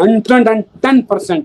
110%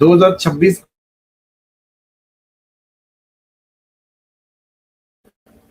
2026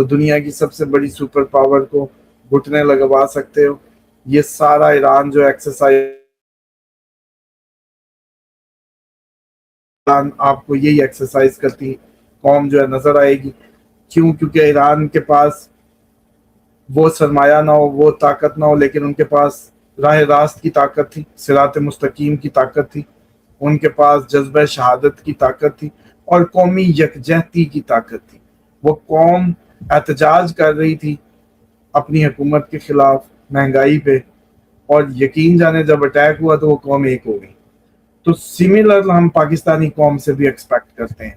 تو دنیا کی سب سے بڑی سپر پاور کو گھٹنے لگوا سکتے ہو. یہ سارا ایران جو ایکسرسائز آپ کو یہی ایکسرسائز کرتی قوم جو ہے نظر آئے گی. کیوں؟ کیونکہ ایران کے پاس وہ سرمایہ نہ ہو، وہ طاقت نہ ہو، لیکن ان کے پاس راہ راست کی طاقت تھی، صراط مستقیم کی طاقت تھی، ان کے پاس جذبہ شہادت کی طاقت تھی اور قومی یکجہتی کی طاقت تھی. وہ قوم احتجاج کر رہی تھی اپنی حکومت کے خلاف مہنگائی پہ، اور یقین جانے جب اٹیک ہوا تو وہ قوم ایک ہو گئی. تو سملر ہم پاکستانی قوم سے بھی ایکسپیکٹ کرتے ہیں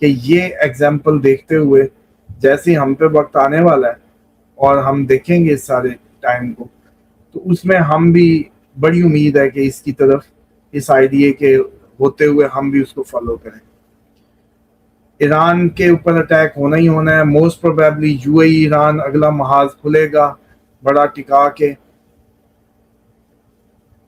کہ یہ ایگزامپل دیکھتے ہوئے جیسے ہم پہ وقت آنے والا ہے اور ہم دیکھیں گے اس سارے ٹائم کو، تو اس میں ہم بھی بڑی امید ہے کہ اس کی طرف، اس آئیڈیا کے ہوتے ہوئے ہم بھی اس کو فالو کریں. ایران کے اوپر اٹیک ہونا ہی ہونا ہے. موسٹ پروبیبلی یو اے ای ایران اگلا محاذ کھلے گا بڑا ٹکا کے.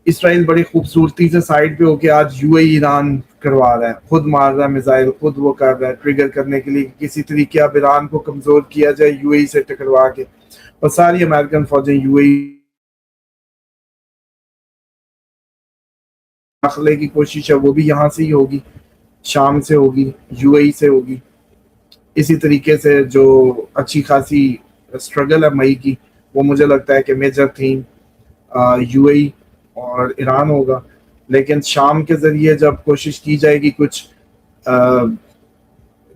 اسرائیل بڑی خوبصورتی سے سائڈ پہ ہو کے آج یو اے ای ایران کروا رہا ہے، خود مار رہا ہے میزائل، خود وہ کر رہا ہے ٹریگر کرنے کے لیے کسی طریقے اب ایران کو کمزور کیا جائے یو اے ای سے ٹکروا کے. اور ساری امریکن فوجیں یو اے ای داخلے کی کوشش ہے وہ بھی یہاں سے ہی ہوگی، شام سے ہوگی، یو اے ای سے ہوگی. اسی طریقے سے جو اچھی خاصی اسٹرگل ہے مئی کی، وہ مجھے لگتا ہے کہ میجر تھیم یو اے ای اور ایران ہوگا. لیکن شام کے ذریعے جب کوشش کی جائے گی کچھ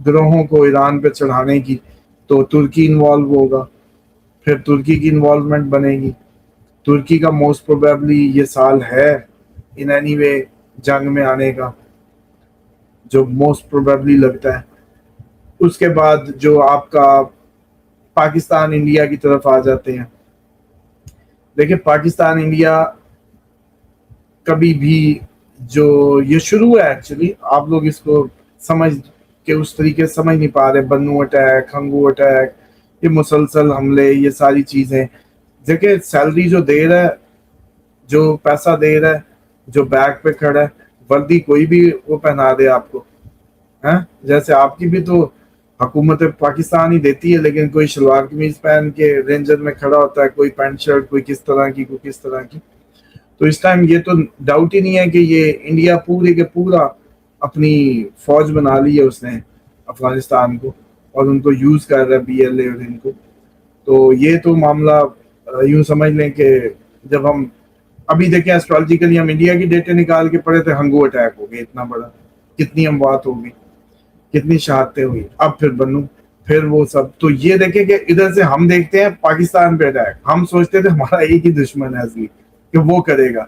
گروہوں کو ایران پہ چڑھانے کی تو ترکی انوالو ہوگا، پھر ترکی کی انوالومنٹ بنے گی. ترکی کا موسٹ پروبیبلی یہ سال ہے ان اینی وے جنگ میں آنے کا، جو موسٹ پروبیبلی لگتا ہے. اس کے بعد جو آپ کا پاکستان انڈیا کی طرف آ جاتے ہیں. دیکھیں پاکستان انڈیا کبھی بھی جو یہ شروع ہے ایکچولی، آپ لوگ اس کو سمجھ کہ اس طریقے سے سمجھ نہیں پا رہے. بنو اٹیک، ہنگو اٹیک، یہ مسلسل حملے، یہ ساری چیزیں. دیکھیں سیلری جو دے رہا ہے، جو پیسہ دے رہا ہے، جو بیک پہ کھڑا ہے، وردی کوئی بھی وہ پہنا دے آپ کو. جیسے آپ کی بھی تو حکومت پاکستان ہی دیتی ہے، لیکن کوئی شلوار قمیض پہن کے رینجر میں کھڑا ہوتا ہے، کوئی پینٹ شرٹ، کوئی کس طرح کی، کوئی کس طرح کی. تو اس ٹائم یہ تو ڈاؤٹ ہی نہیں ہے کہ یہ انڈیا پورے کے پورا اپنی فوج بنا لی ہے اس نے افغانستان کو، اور ان کو یوز کر رہا ہے بی ایل اے اور ان کو. تو یہ تو معاملہ یوں سمجھ لیں کہ جب ہم ابھی دیکھیں ایسٹرالوجیکلی ہم انڈیا کی ڈیٹے نکال کے پڑھے تھے، ہنگو اٹیک ہو گیا اتنا بڑا، کتنی اموات ہوگی، کتنی شہادتیں ہوئی. اب پھر بنو، پھر وہ سب. تو یہ دیکھیں کہ ادھر سے ہم دیکھتے ہیں پاکستان پہ اٹیک، ہم سوچتے تھے ہمارا ایک ہی دشمن ہے اصلی کہ وہ کرے گا،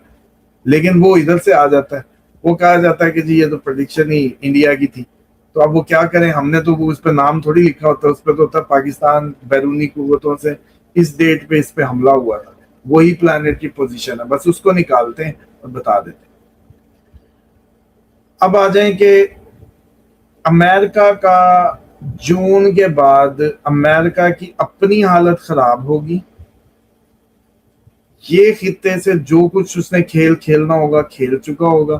لیکن وہ ادھر سے آ جاتا ہے. وہ کہا جاتا ہے کہ جی یہ تو پریڈکشن ہی انڈیا کی تھی. تو اب وہ کیا کریں، ہم نے تو وہ اس پہ نام تھوڑی لکھا ہوتا، اس پہ تو ہوتا پاکستان بیرونی قوتوں سے اس ڈیٹ پہ اس پہ حملہ ہوا تھا. وہی پلانٹ کی پوزیشن ہے، بس اس کو نکالتے ہیں اور بتا دیتے ہیں. اب آ جائیں کہ امریکہ کا جون کے بعد امریکہ کی اپنی حالت خراب ہوگی. یہ خطے سے جو کچھ اس نے کھیل کھیلنا ہوگا کھیل چکا ہوگا.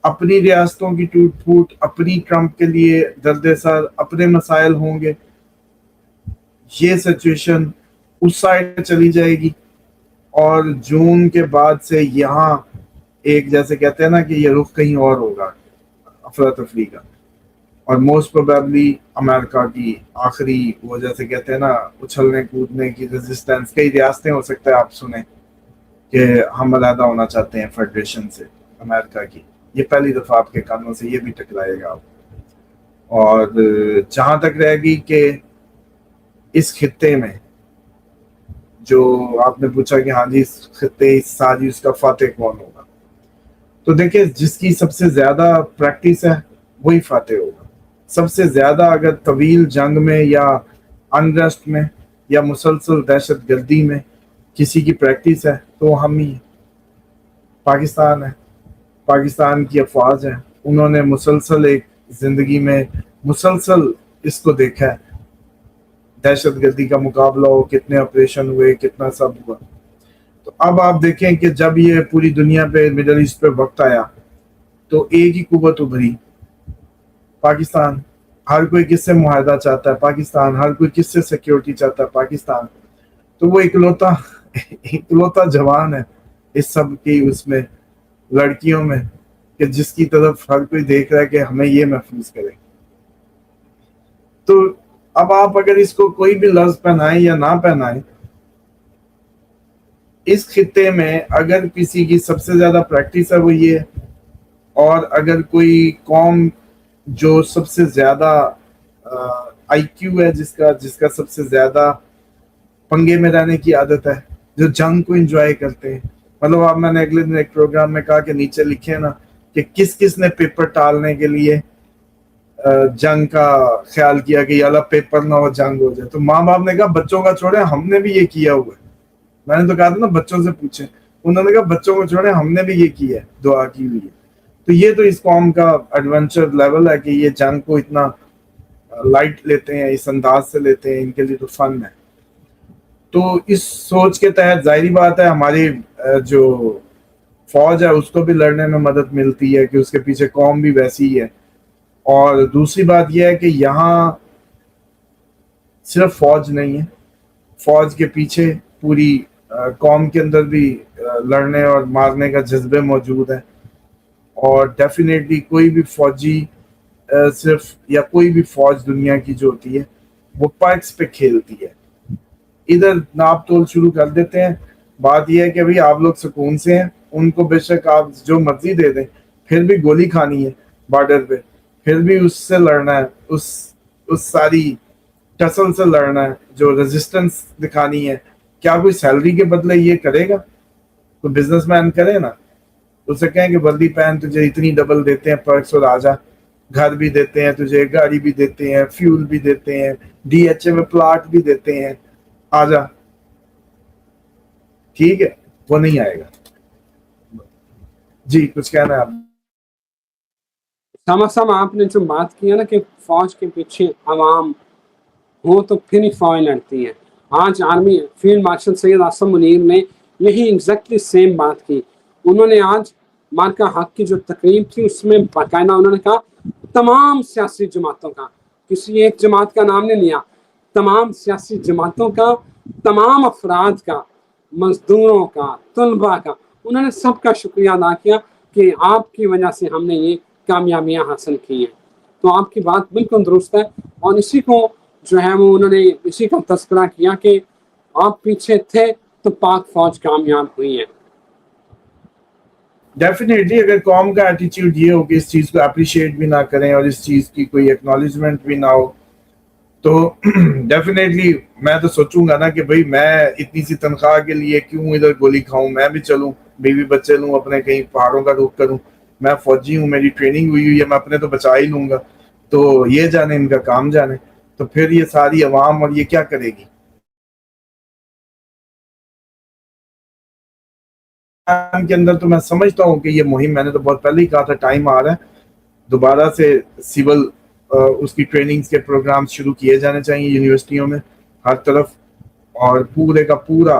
اپنی ریاستوں کی ٹوٹ پھوٹ، اپنی ٹرمپ کے لیے درد سر، اپنے مسائل ہوں گے. یہ سچویشن اس سائڈ چلی جائے گی، اور جون کے بعد سے یہاں ایک جیسے کہتے ہیں نا کہ یہ رخ کہیں اور ہوگا افراتفری کا. اور موسٹ پروبیبلی امریکہ کی آخری وہ جیسے کہتے ہیں نا اچھلنے کودنے کی ریزسٹنس. کئی ریاستیں ہو سکتا ہے آپ سنیں کہ ہم علیحدہ ہونا چاہتے ہیں فیڈریشن سے امریکہ کی. یہ پہلی دفعہ آپ کے کانوں سے یہ بھی ٹکرائے گا. اور جہاں تک رہے گی کہ اس خطے میں جو آپ نے پوچھا کہ ہاں جی اس خطے اس سال اس کا فاتح کون ہوگا، تو دیکھیں جس کی سب سے زیادہ پریکٹس ہے وہی فاتح ہوگا. سب سے زیادہ اگر طویل جنگ میں یا انریسٹ میں یا مسلسل دہشت گردی میں کسی کی پریکٹس ہے تو ہم ہی پاکستان ہے. پاکستان کی افواج ہیں، انہوں نے مسلسل ایک زندگی میں مسلسل اس کو دیکھا ہے. دہشت گردی کا مقابلہ ہو، کتنے آپریشن ہوئے، کتنا سب ہوا. تو اب آپ دیکھیں کہ جب یہ پوری دنیا پہ مڈل ایسٹ پہ وقت آیا تو ایک ہی قوت ابھری، پاکستان. ہر کوئی کس سے معاہدہ چاہتا ہے؟ پاکستان. ہر کوئی کس سے سیکیورٹی چاہتا ہے؟ پاکستان. تو وہ اکلوتا جوان ہے اس سب کی اس میں لڑکیوں میں کہ جس کی طرف ہر کوئی دیکھ رہا ہے کہ ہمیں یہ محفوظ کرے. تو اب آپ اگر اس کو کوئی بھی لفظ پہنائیں یا نہ پہنائیں، اس خطے میں اگر کسی کی سب سے زیادہ پریکٹس ہے وہ یہ ہے، اور اگر کوئی قوم جو سب سے زیادہ آئی کیو ہے، جس کا سب سے زیادہ پنگے میں رہنے کی عادت ہے، جو جنگ کو انجوائے کرتے ہیں. مطلب اب میں نے اگلے دن ایک پروگرام میں کہا کہ نیچے لکھے نا کہ کس نے پیپر ٹالنے کے لیے جنگ کا خیال کیا کہ اللہ پیپر نہ ہو جنگ ہو جائے. تو ماں باپ نے کہا بچوں کا چھوڑے، ہم نے بھی یہ کیا ہوا ہے. میں نے تو کہا تھا نا بچوں سے پوچھیں، انہوں نے کہا بچوں کو چھوڑے، ہم نے بھی یہ کیا ہے، دعا کی ہوئی ہے. تو یہ تو اس قوم کا ایڈونچر لیول ہے کہ یہ جنگ کو اتنا لائٹ لیتے ہیں، اس انداز سے لیتے ہیں، ان کے لیے تو فن ہے. تو اس سوچ کے تحت ظاہری بات ہے ہماری جو فوج ہے اس کو بھی لڑنے میں مدد ملتی ہے کہ اس کے پیچھے قوم بھی ویسی ہی ہے. اور دوسری بات یہ ہے کہ یہاں صرف فوج نہیں ہے، فوج کے پیچھے پوری قوم کے اندر بھی لڑنے اور مارنے کا جذبے موجود ہے. اور ڈیفینیٹلی کوئی بھی فوجی صرف یا کوئی بھی فوج دنیا کی جو ہوتی ہے وہ پرکس پہ کھیلتی ہے. ادھر ناپ تول شروع کر دیتے ہیں. بات یہ ہے کہ بھئی آپ لوگ سکون سے ہیں، ان کو بے شک آپ جو مرضی دے دیں، پھر بھی گولی کھانی ہے بارڈر پہ، پھر بھی اس سے لڑنا ہے، اس ساری ٹسل سے لڑنا ہے، جو ریزسٹنس دکھانی ہے. کیا کوئی سیلری کے بدلے یہ کرے گا؟ تو بزنس مین کرے نا، اسے کہیں کہ وردی پہن، تجھے اتنی ڈبل دیتے ہیں پرکس اور آجا، گھر بھی دیتے ہیں تجھے، گاڑی بھی دیتے ہیں، فیول بھی دیتے ہیں، ڈی ایچ اے میں پلاٹ بھی دیتے ہیں، آجا. ٹھیک ہے، وہ نہیں آئے گا. جی کچھ کہنا ہے آپ؟ سما آپ نے جو بات کی ہے نا کہ فوج کے پیچھے عوام ہو تو پھر ہی فوج لڑتی ہے. آج army field marshal Syed Asim Munir نے یہی ایگزیکٹلی سیم بات کی. انہوں نے آج مارکا حق کی جو تقریب تھی اس میں باقاعدہ انہوں نے کہا تمام سیاسی جماعتوں کا، کسی ایک جماعت کا نام نہیں لیا، تمام سیاسی جماعتوں کا، تمام افراد کا، مزدوروں کا، طلباء کا، انہوں نے سب کا شکریہ ادا کیا کہ آپ کی وجہ سے ہم نے یہ کامیابیاں حاصل کی ہیں. تو آپ کی بات بالکل درست ہے، اور اسی کو جو ہے وہ انہوں نے اسی کا تذکرہ کیا کہ آپ پیچھے تھے تو پاک فوج کامیاب ہوئی ہے. ڈیفینیٹلی اگر قوم کا ایٹیچیوڈ یہ ہو کہ اس چیز کو اپریشیٹ بھی نہ کریں اور اس چیز کی کوئی ایکنالجمنٹ بھی نہ ہو، تو ڈیفینیٹلی میں تو سوچوں گا نا کہ بھئی میں اتنی سی تنخواہ کے لیے کیوں ادھر گولی کھاؤں، میں بھی چلوں، بیوی بچے لوں، اپنے کہیں پہاڑوں کا رخ کروں. میں فوجی ہوں، میری ٹریننگ ہوئی ہوئی ہے، میں اپنے تو بچا ہی لوں گا. تو یہ جانے ان کا کام جانے. تو پھر یہ ساری عوام اور یہ کیا کرے گی؟ کے اندر تو میں سمجھتا ہوں کہ یہ مہم، میں نے تو بہت پہلے ہی کہا تھا، ٹائم آ رہا ہے دوبارہ سے سول اس کی ٹریننگز کے پروگرام شروع کیے جانے چاہیے یونیورسٹیوں میں ہر طرف، اور پورے کا پورا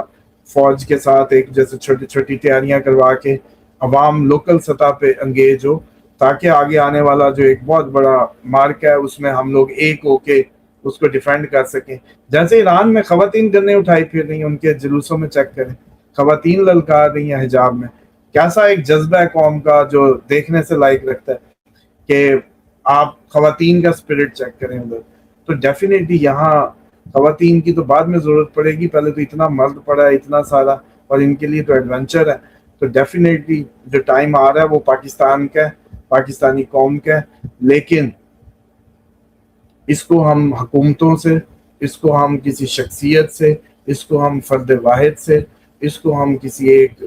فوج کے ساتھ ایک جیسے چھوٹی چھوٹی تیاریاں کروا کے عوام لوکل سطح پہ انگیج ہو، تاکہ آگے آنے والا جو ایک بہت بڑا مارک ہے اس میں ہم لوگ ایک ہو کے اس کو ڈیفینڈ کر سکیں. جیسے ایران میں خواتین گنے اٹھائی پھر رہی ہیں، ان کے جلوسوں میں چیک کریں، خواتین للکار رہی ہیں حجاب میں. کیسا ایک جذبہ ہے قوم کا جو دیکھنے سے لائق رکھتا ہے کہ آپ خواتین کا اسپرٹ چیک کریں ادھر. تو ڈیفینیٹلی یہاں خواتین کی تو بعد میں ضرورت پڑے گی، پہلے تو اتنا مرد پڑا ہے اتنا سارا، اور ان کے لیے تو ایڈونچر ہے. تو ڈیفینیٹلی جو ٹائم آ رہا ہے وہ پاکستان کا ہے، پاکستانی قوم کا ہے. لیکن اس کو ہم حکومتوں سے، اس کو ہم کسی شخصیت سے، اس کو ہم فرد واحد سے، اس کو ہم کسی ایک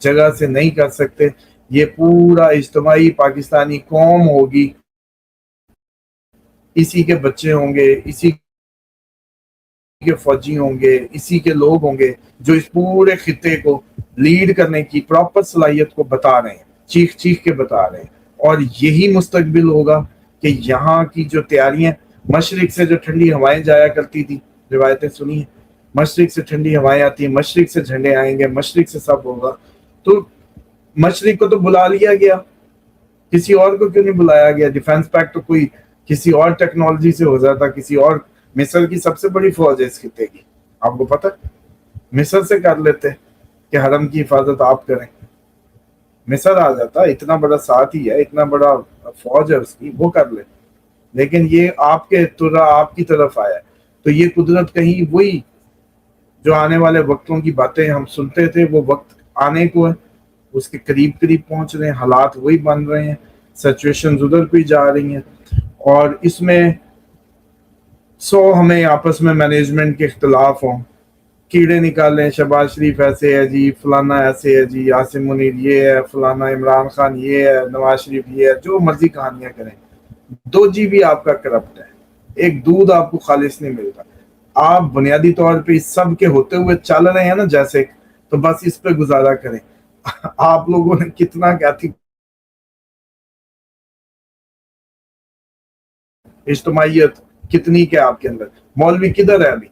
جگہ سے نہیں کر سکتے. یہ پورا اجتماعی پاکستانی قوم ہوگی، اسی کے بچے ہوں گے، اسی کے فوجی ہوں گے، اسی کے لوگ ہوں گے جو اس پورے خطے کو لیڈ کرنے کی پراپر صلاحیت کو بتا رہے ہیں، چیخ چیخ کے بتا رہے ہیں. اور یہی مستقبل ہوگا کہ یہاں کی جو تیاریاں، مشرق سے جو ٹھنڈی ہوائیں جایا کرتی تھی، روایتیں سنی ہیں، مشرق سے ٹھنڈی ہوائیں آتی ہیں، مشرق سے جھنڈے آئیں گے، مشرق سے سب ہوگا. تو مشرق کو تو بلا لیا گیا، کسی اور کو کیوں نہیں بلایا گیا؟ ڈیفینس پیکٹ تو کوئی کسی اور ٹیکنالوجی سے ہو جاتا, کسی اور, مصر کی سب سے بڑی فوج ہے اس خطے کی, آپ کو پتہ, مصر سے کر لیتے کہ حرم کی حفاظت آپ کریں, مصر آ جاتا, اتنا بڑا ساتھ ہی ہے, اتنا بڑا فوج ہے اس کی, وہ کر لے. لیکن یہ آپ کے ترا آپ کی طرف آیا ہے, تو یہ قدرت کہیں وہی جو آنے والے وقتوں کی باتیں ہم سنتے تھے وہ وقت آنے کو ہے, اس کے قریب قریب پہنچ رہے ہیں, حالات وہی بن رہے ہیں, سچویشن ادھر پہ جا رہی ہیں, اور اس میں ہمیں آپس میں مینجمنٹ کے اختلاف ہوں, کیڑے نکالیں, شہباز شریف ایسے ہے جی, فلانا ایسے ہے جی, عاصم منیر یہ ہے, فلانا عمران خان یہ ہے, نواز شریف یہ ہے, جو مرضی کہانیاں کریں, 2 GB آپ کا کرپٹ ہے, ایک دودھ آپ کو خالص نہیں ملتا. آپ بنیادی طور پہ اس سب کے ہوتے ہوئے چل رہے ہیں نا جیسے, تو بس اس پہ گزارا کریں. آپ لوگوں نے کتنا کیا تھی اجتماعیت, کتنی کیا آپ کے اندر, مولوی کدھر ہے ابھی,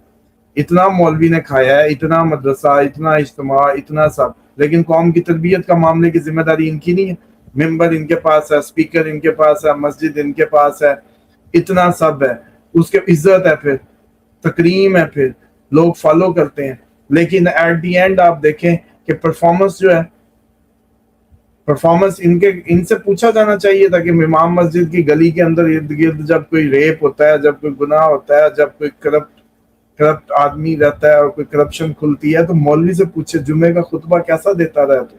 اتنا مولوی نے کھایا ہے, اتنا مدرسہ, اتنا اجتماع, اتنا سب, لیکن قوم کی تربیت کا معاملے کی ذمہ داری ان کی نہیں ہے. ممبر ان کے پاس ہے, اسپیکر ان کے پاس ہے, مسجد ان کے پاس ہے, اتنا سب ہے, اس کے عزت ہے, پھر تکریم ہے, پھر لوگ فالو کرتے ہیں. لیکن ایٹ دی اینڈ آپ دیکھیں کہ پرفارمنس جو ہے, پرفارمنس ان سے پوچھا جانا چاہیے تھا کہ امام مسجد کی گلی کے اندر ارد گرد جب کوئی ریپ ہوتا ہے, جب کوئی گناہ ہوتا ہے, جب کوئی کرپٹ آدمی رہتا ہے اور کوئی کرپشن کھلتی ہے, تو مولوی سے پوچھے جمعے کا خطبہ کیسا دیتا رہا تو.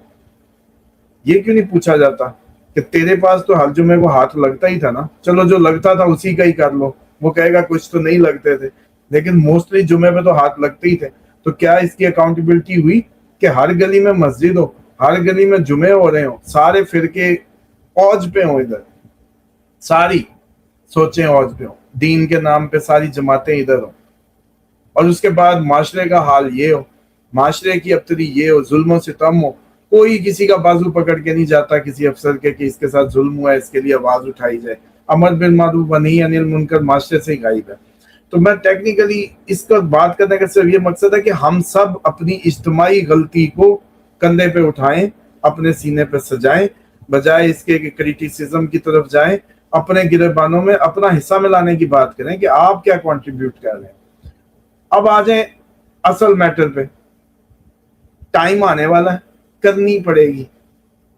یہ کیوں نہیں پوچھا جاتا کہ تیرے پاس تو ہر جمعے کو ہاتھ لگتا ہی تھا نا, چلو جو لگتا تھا اسی کا ہی کر لو, وہ کہے گا کچھ تو نہیں لگتے تھے, لیکن موسٹلی جمعے پہ تو ہاتھ لگتے ہی تھے. تو کیا اس کی اکاؤنٹیبلٹی ہوئی کہ ہر گلی میں مسجد ہو, ہر گلی میں جمعے ہو رہے ہوں, سارے فرقے اوج پہ ہوں, ادھر ساری سوچیں اوج پہ ہوں, دین کے نام پہ ساری جماعتیں ادھر ہوں, اور اس کے بعد معاشرے کا حال یہ ہو, معاشرے کی ابتری یہ ہو, ظلم و ستم ہو, کوئی کسی کا بازو پکڑ کے نہیں جاتا کسی افسر کے کہ اس کے ساتھ ظلم ہوا ہے, اس کے لیے آواز اٹھائی جائے. امر بالمعروف و نہی عن المنکر معاشرے سے ہی غائب ہے. تو میں ٹیکنیکلی اس کا بات کرنے کا صرف یہ مقصد ہے کہ ہم سب اپنی اجتماعی غلطی کو کندھے پہ اٹھائیں, اپنے سینے پہ سجائیں, بجائے اس کے کریٹیسزم کی طرف جائیں, اپنے گربانوں میں اپنا حصہ ملانے کی بات کریں کہ آپ کیا کنٹریبیوٹ کر رہے ہیں. اب آ جائیں اصل میٹر پہ, ٹائم آنے والا ہے, کرنی پڑے گی,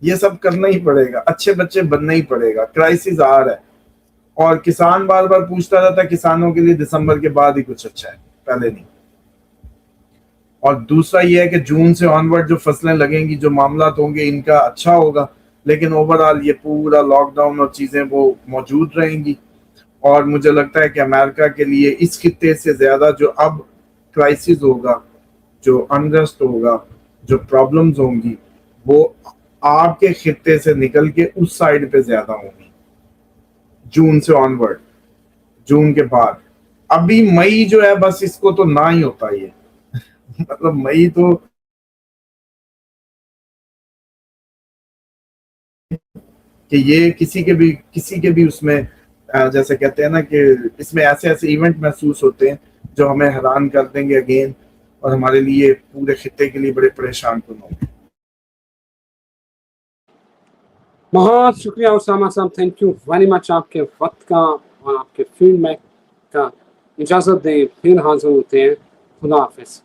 یہ سب کرنا ہی پڑے گا, اچھے بچے بننا ہی پڑے گا, کرائسس آ رہا ہے, اور کسان بار بار پوچھتا رہتا ہے کسانوں کے لیے دسمبر کے بعد ہی کچھ اچھا ہے, پہلے نہیں. اور دوسرا یہ ہے کہ جون سے آنورڈ جو فصلیں لگیں گی, جو معاملات ہوں گے, ان کا اچھا ہوگا, لیکن اوورآل یہ پورا لاک ڈاؤن اور چیزیں وہ موجود رہیں گی. اور مجھے لگتا ہے کہ امریکہ کے لیے اس خطے سے زیادہ جو اب کرائسس ہوگا, جو انریسٹ ہوگا, جو پرابلمز ہوں گی, وہ آپ کے خطے سے نکل کے اس سائڈ پہ زیادہ ہوں گی جون سے آنورڈ, جون کے بعد. ابھی مئی جو ہے بس اس کو تو نہ ہی ہوتا, یہ مطلب مئی تو کہ یہ کسی کے بھی اس میں جیسے کہتے ہیں نا کہ اس میں ایسے ایسے ایونٹ محسوس ہوتے ہیں جو ہمیں حیران کر دیں گے اگین, اور ہمارے لیے پورے خطے کے لیے بڑے پریشان کن ہوں گے. بہت شکریہ اسامہ صاحب, تھینک یو ویری مچ آپ کے وقت کا اور آپ کے فیڈ بیک کا. اجازت دیں, پھر حاضر ہوتے ہیں. خدا حافظ.